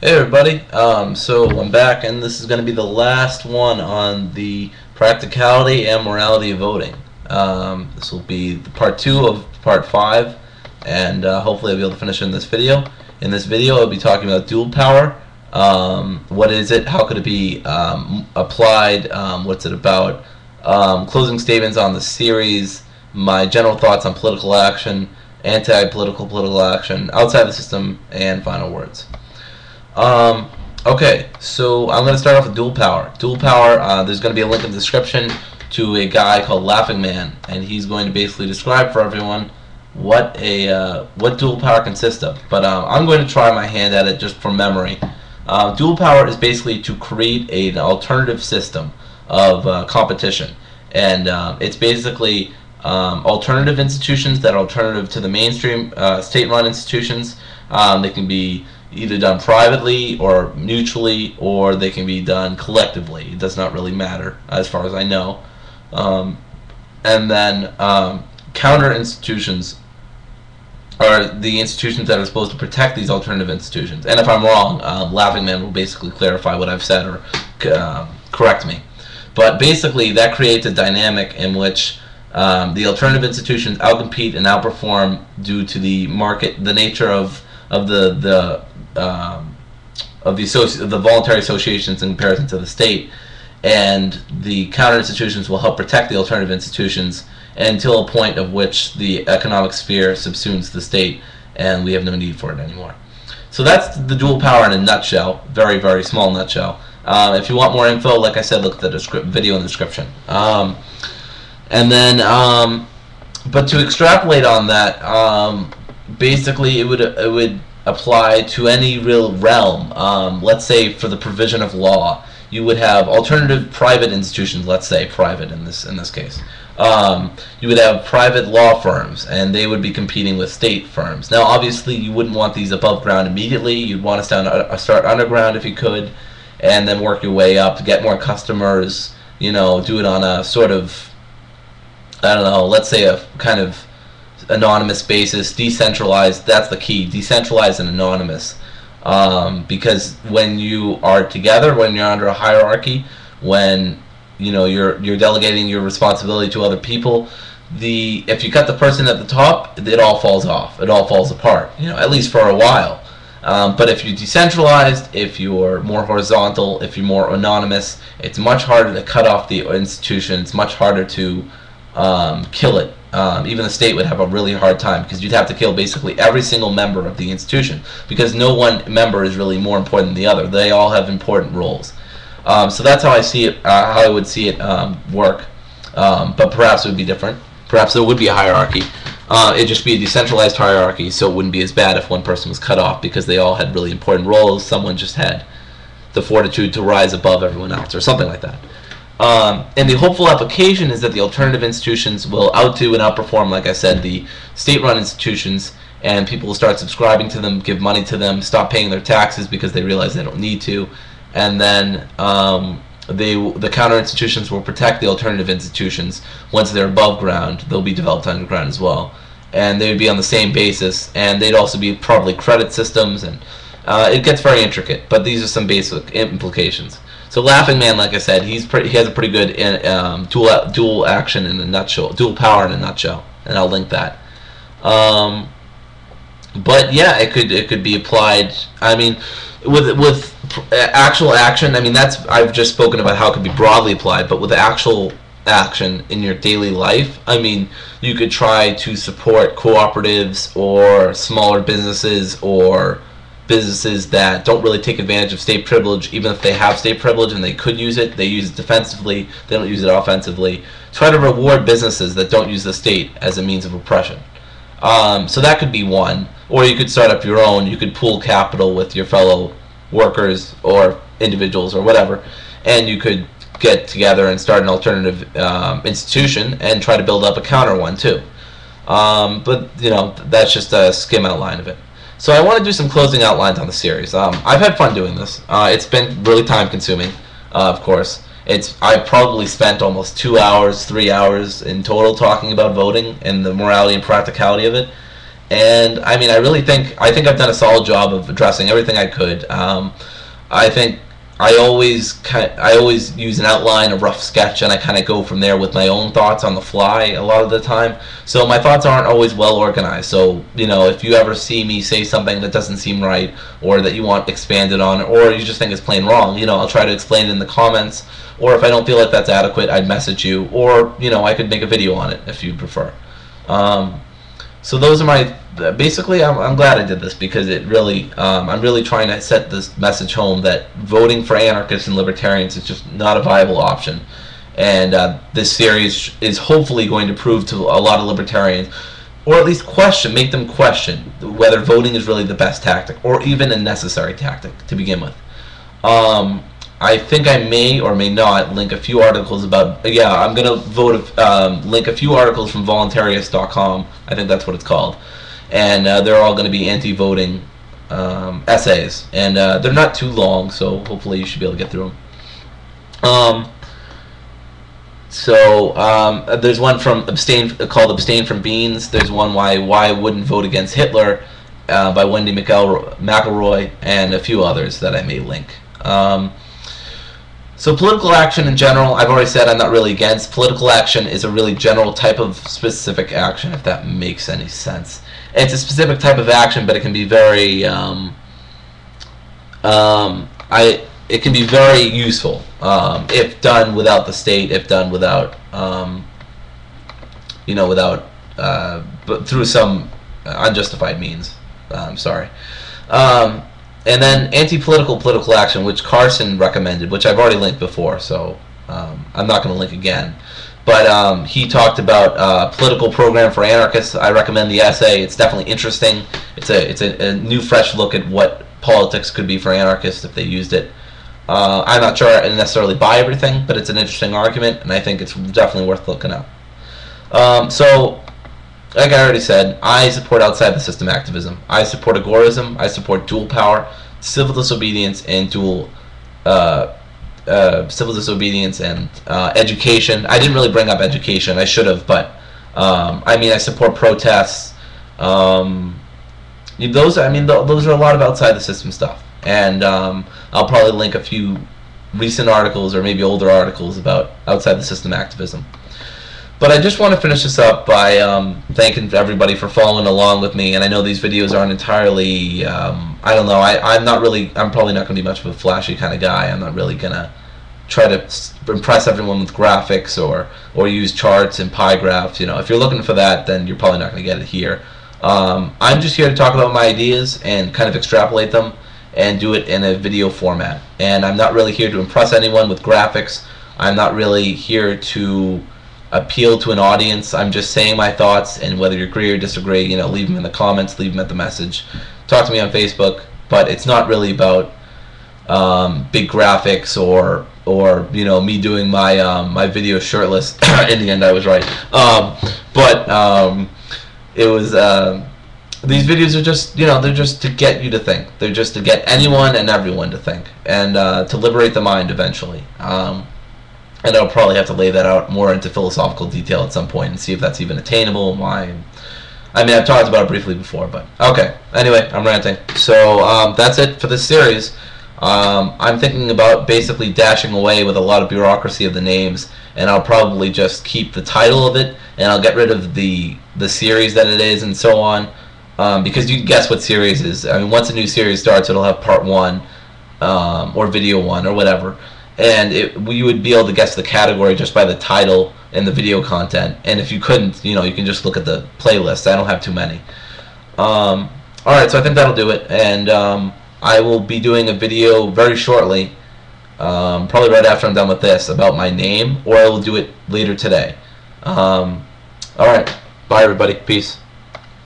Hey everybody, so I'm back and this is going to be the last one on the practicality and morality of voting. This will be the part 2 of part 5 and hopefully I'll be able to finish in this video. In this video I'll be talking about dual power. What is it? How could it be applied? What's it about? Closing statements on the series, my general thoughts on political action, anti-political action, outside the system, and final words. Okay, so I'm going to start off with dual power. Dual power, there's going to be a link in the description to a guy called Laughing Man, and he's going to basically describe for everyone what dual power consists of. But I'm going to try my hand at it just from memory. Dual power is basically to create an alternative system of competition, and it's basically alternative institutions that are alternative to the mainstream state-run institutions. They can be either done privately or mutually, or they can be done collectively. It does not really matter as far as I know. And then counter institutions are the institutions that are supposed to protect these alternative institutions. And if I'm wrong, Laughing Man will basically clarify what I've said or correct me. But basically that creates a dynamic in which the alternative institutions outcompete and outperform due to the market, the nature of the voluntary associations in comparison to the state, and the counter institutions will help protect the alternative institutions until a point of which the economic sphere subsumes the state and we have no need for it anymore. So that's the dual power in a nutshell, very, very small nutshell. If you want more info, like I said, look at the video in the description. And then, but to extrapolate on that, basically it would apply to any real realm. Let's say for the provision of law, you would have alternative private institutions. Let's say private in this case. You would have private law firms, and they would be competing with state firms. Now, obviously, you wouldn't want these above ground immediately. You'd want to start underground if you could, and then work your way up to get more customers. You know, do it on a sort of, I don't know, let's say a kind of anonymous basis, decentralized. That's the key, decentralized and anonymous, because when you are together, when you're under a hierarchy, when you're delegating your responsibility to other people, if you cut the person at the top, it all falls off, it all falls apart, at least for a while. But if you're decentralized, if you're more horizontal, if you're more anonymous, it's much harder to cut off the institution. It's much harder to kill it. Even the state would have a really hard time, because you'd have to kill basically every single member of the institution, because no one member is really more important than the other. They all have important roles. So that's how I see it, how I would see it work. But perhaps it would be different. Perhaps there would be a hierarchy. It'd just be a decentralized hierarchy, so it wouldn't be as bad if one person was cut off because they all had really important roles. Someone just had the fortitude to rise above everyone else, or something like that. And the hopeful application is that the alternative institutions will outdo and outperform, like I said, the state-run institutions, and people will start subscribing to them, give money to them, stop paying their taxes because they realize they don't need to, and then the counter institutions will protect the alternative institutions. Once they're above ground, they'll be developed underground as well, and they would be on the same basis, and they'd also be probably credit systems, and it gets very intricate, but these are some basic implications. So Laughing Man, like I said, he has a pretty good dual action in a nutshell, dual power in a nutshell, and I'll link that. But yeah, it could be applied. I mean, with actual action. I mean, I've just spoken about how it could be broadly applied, but with actual action in your daily life, I mean, you could try to support cooperatives or smaller businesses, or businesses that don't really take advantage of state privilege. Even if they have state privilege and they could use it, they use it defensively, they don't use it offensively. Try to reward businesses that don't use the state as a means of oppression. So that could be one. Or you could start up your own. You could pool capital with your fellow workers or individuals or whatever, and you could get together and start an alternative institution and try to build up a counter one too. But that's just a skim outline of it. So I want to do some closing outlines on the series. I've had fun doing this. It's been really time consuming, of course. I've probably spent almost 3 hours in total talking about voting and the morality and practicality of it. And I mean, I think I've done a solid job of addressing everything I could. I think I always use an outline, a rough sketch, and I kind of go from there with my own thoughts on the fly a lot of the time. So my thoughts aren't always well organized. So, you know, if you ever see me say something that doesn't seem right, or that you want expanded on, or you just think it's plain wrong, you know, I'll try to explain it in the comments. Or if I don't feel like that's adequate, I'd message you, or, you know, I could make a video on it if you'd prefer. So those are my, basically I'm glad I did this, because it really, I'm really trying to set this message home that voting for anarchists and libertarians is just not a viable option. And this series is hopefully going to prove to a lot of libertarians, or at least make them question whether voting is really the best tactic, or even a necessary tactic to begin with. I think I may or may not link a few articles about, I'm going to link a few articles from voluntarius.com, I think that's what it's called, and they're all going to be anti-voting essays, and they're not too long, so hopefully you should be able to get through them. There's one from called Abstain from Beans. There's one why I wouldn't vote against Hitler by Wendy McElroy, and a few others that I may link. So political action in general, I've already said I'm not really against. Political action is a really general type of specific action, if that makes any sense. It's a specific type of action, but it can be very, it can be very useful if done without the state, if done without, but through some unjustified means. Sorry. And then anti-political political action, which Carson recommended, which I've already linked before, so I'm not going to link again. But he talked about political program for anarchists. I recommend the essay. It's definitely interesting. It's a new, fresh look at what politics could be for anarchists if they used it. I'm not sure I necessarily buy everything, but it's an interesting argument, and I think it's definitely worth looking up. Like I already said, I support outside the system activism. I support agorism. I support dual power, civil disobedience, and education. I didn't really bring up education. I should have, but I mean, I support protests. Those are a lot of outside the system stuff, and I'll probably link a few recent articles or maybe older articles about outside the system activism. But I just want to finish this up by thanking everybody for following along with me. And I know these videos aren't entirely, I don't know, I'm probably not going to be much of a flashy kind of guy. I'm not really going to try to impress everyone with graphics or use charts and pie graphs. You know, if you're looking for that, then you're probably not going to get it here. I'm just here to talk about my ideas and kind of extrapolate them and do it in a video format. And I'm not really here to impress anyone with graphics. I'm not really here to appeal to an audience. I'm just saying my thoughts, and whether you agree or disagree, you know, leave them in the comments, leave them at the message, talk to me on Facebook. But it's not really about big graphics or you know, me doing my my video shirtless. In the end, I was right. It was these videos are just, you know, they're just to get you to think. They're just to get anyone and everyone to think, and to liberate the mind eventually. And I'll probably have to lay that out more into philosophical detail at some point and see if that's even attainable. I mean, I've talked about it briefly before, but okay. Anyway, I'm ranting. So that's it for this series. I'm thinking about basically dashing away with a lot of bureaucracy of the names, and I'll probably just keep the title of it, and I'll get rid of the series that it is and so on, because you can guess what series is. I mean, once a new series starts, it'll have part 1 or video 1 or whatever. And you would be able to guess the category just by the title and the video content. And if you couldn't, you know, you can just look at the playlist. I don't have too many. Alright, so I think that'll do it. And I will be doing a video very shortly, probably right after I'm done with this, about my name, or I will do it later today. Alright, bye everybody. Peace.